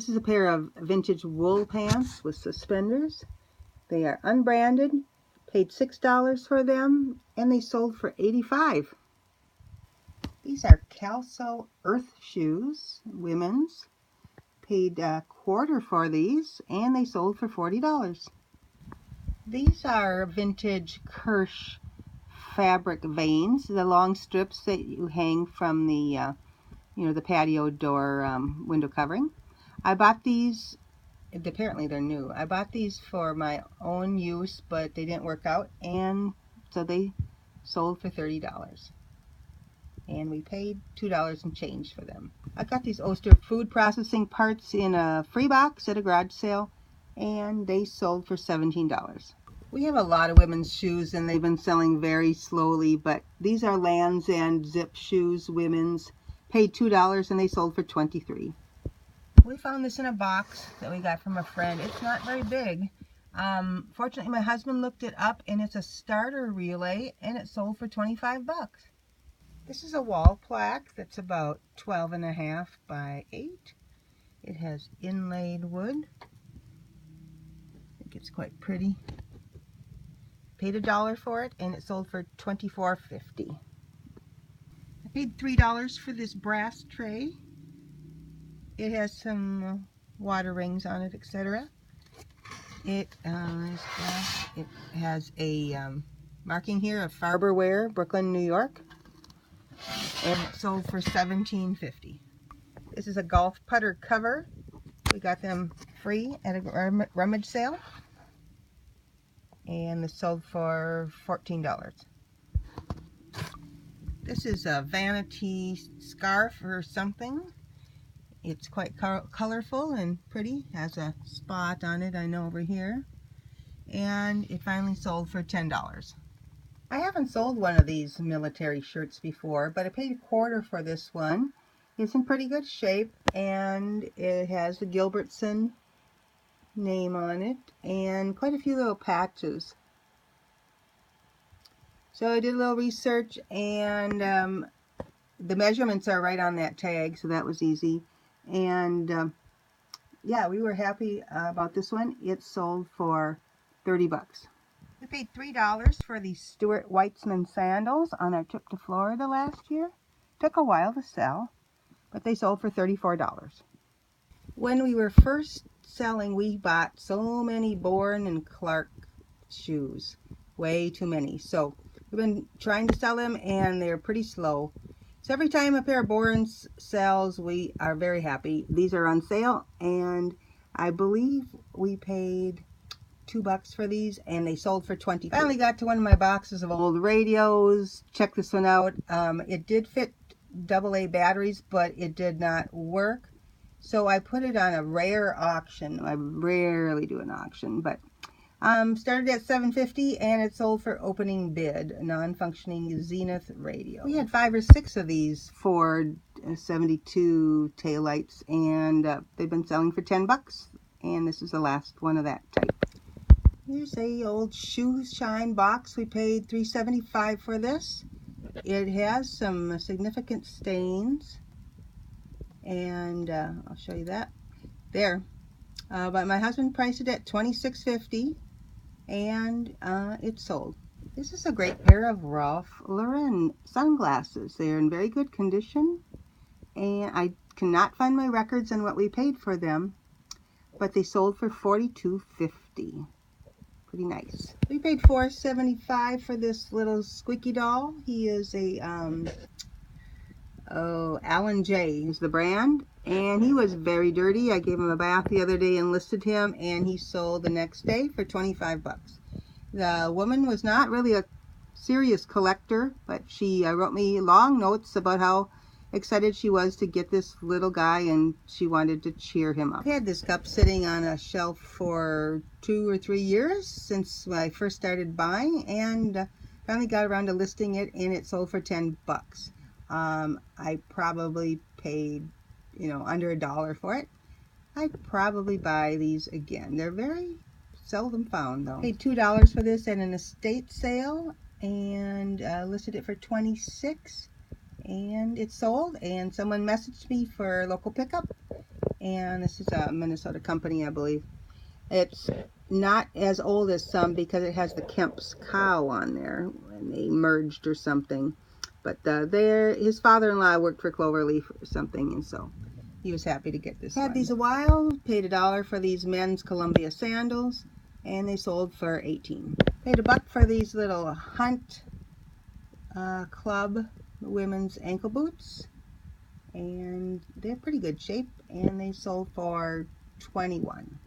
This is a pair of vintage wool pants with suspenders. They are unbranded, paid $6 for them, and they sold for $85. These are Calso Earth shoes, women's. Paid a quarter for these, and they sold for $40. These are vintage Kirsch fabric veins, the long strips that you hang from the, the patio door window covering. I bought these, apparently they're new. I bought these for my own use, but they didn't work out, and so they sold for $30. And we paid $2 and change for them. I got these Oster food processing parts in a free box at a garage sale, and they sold for $17. We have a lot of women's shoes, and they've been selling very slowly, but these are Lands End zip shoes, women's. Paid $2 and they sold for $23. We found this in a box that we got from a friend. It's not very big. Fortunately, my husband looked it up, and it's a starter relay, and it sold for 25 bucks. This is a wall plaque that's about 12.5 by 8. It has inlaid wood. I think it's quite pretty. Paid $1 for it, and it sold for $24.50. I paid $3 for this brass tray. It has some water rings on it, etc. It has a marking here of Farberware, Brooklyn, New York, and it sold for $17.50. This is a golf putter cover. We got them free at a rummage sale, and this sold for $14. This is a Vanity Scarf or something. It's quite colorful and pretty. Has a spot on it, I know, over here. And it finally sold for $10. I haven't sold one of these military shirts before, but I paid a quarter for this one. It's in pretty good shape, and it has the Gilbertson name on it, and quite a few little patches. So I did a little research, and the measurements are right on that tag, so that was easy. And yeah, we were happy about this one. It sold for 30 bucks. We paid $3 for these Stuart Weitzman sandals on our trip to Florida last year. Took a while to sell, but they sold for $34. When we were first selling, we bought so many Bourne and Clark shoes. Way too many. So we've been trying to sell them, and they're pretty slow. So every time a pair of Bournes sells, we are very happy. These are on sale, and I believe we paid $2 for these, and they sold for $20. Finally got to one of my boxes of old radios. Check this one out. It did fit AA batteries, but it did not work. So I put it on a rare auction. I rarely do an auction, but started at $7.50, and it sold for opening bid, a non-functioning Zenith radio. We had 5 or 6 of these Ford 72 taillights, and they've been selling for 10 bucks, and this is the last one of that type. Here's a old shoe shine box. We paid $3.75 for this. It has some significant stains, and I'll show you that there. But my husband priced it at $26.50, and it sold. This is a great pair of Ralph Lauren sunglasses. They are in very good condition, and I cannot find my records on what we paid for them, but they sold for $42.50. Pretty nice. We paid $4.75 for this little Squeaky Doll. He is a Alan J is the brand, and he was very dirty. I gave him a bath the other day and listed him, and he sold the next day for 25 bucks. The woman was not really a serious collector, but she wrote me long notes about how excited she was to get this little guy, and she wanted to cheer him up. I had this cup sitting on a shelf for 2 or 3 years since I first started buying, and finally got around to listing it, and it sold for 10 bucks. I probably paid, under $1 for it. I'd probably buy these again. They're very seldom found, though. Paid $2 for this at an estate sale, and listed it for $26, and it sold. And someone messaged me for local pickup, and this is a Minnesota company, I believe. It's not as old as some because it has the Kemp's cow on there when they merged or something. But his father-in-law worked for Cloverleaf or something, and so he was happy to get this. Had these a while, paid $1 for these men's Columbia sandals, and they sold for $18. Paid $1 for these little Hunt Club women's ankle boots, and they're pretty good shape, and they sold for $21.